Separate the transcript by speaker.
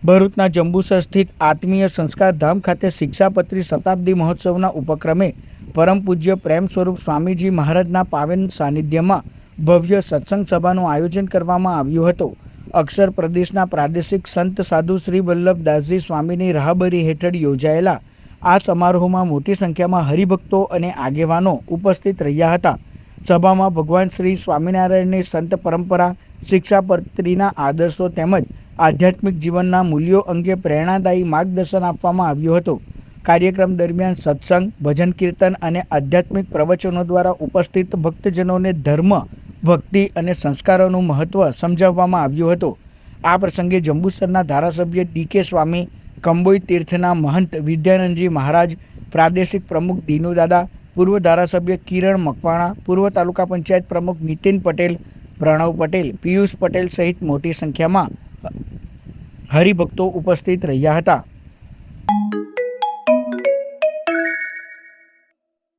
Speaker 1: ભરૂચના જંબુસર સ્થિત આત્મીય સંસ્કાર ધામ ખાતે શિક્ષાપત્રી શતાબ્દી મહોત્સવના ઉપક્રમે પરમ પૂજ્ય પ્રેમ સ્વરૂપ સ્વામીજી મહારાજના પાવન સાનિધ્યમાં ભવ્ય સત્સંગ સભાનું આયોજન કરવામાં આવ્યું હતું. અક્ષર પ્રદેશના પ્રાદેશિક સંત સાધુ શ્રી વલ્લભદાસજી સ્વામીની રાહબરી હેઠળ યોજાયેલા આ સમારોહમાં મોટી સંખ્યામાં હરિભક્તો અને આગેવાનો ઉપસ્થિત રહ્યા હતા. સભામાં ભગવાન શ્રી સ્વામિનારાયણની સંત પરંપરા, શિક્ષાપત્રીના આદર્શો તેમજ આધ્યાત્મિક જીવનના મૂલ્યો અંગે પ્રેરણાદાયી માર્ગદર્શન આપવામાં આવ્યું હતું. કાર્યક્રમ દરમિયાન સત્સંગ, ભજન કીર્તન અને આધ્યાત્મિક પ્રવચનો દ્વારા ઉપસ્થિત ભક્તજનોને ધર્મ, ભક્તિ અને સંસ્કારોનું મહત્ત્વ સમજાવવામાં આવ્યું હતું. આ પ્રસંગે જંબુસરના ધારાસભ્ય ડી.કે. સ્વામી, કંબોઈ તીર્થના મહંત વિદ્યાનંદજી મહારાજ, પ્રાદેશિક પ્રમુખ દીનુદાદા, પૂર્વ ધારાસભ્ય કિરણ મકવાણા, પૂર્વ તાલુકા પંચાયત પ્રમુખ નીતિન પટેલ, પ્રણવ પટેલ, પિયુષ પટેલ સહિત મોટી સંખ્યામાં હરિભક્તો ઉપસ્થિત રહ્યા હતા.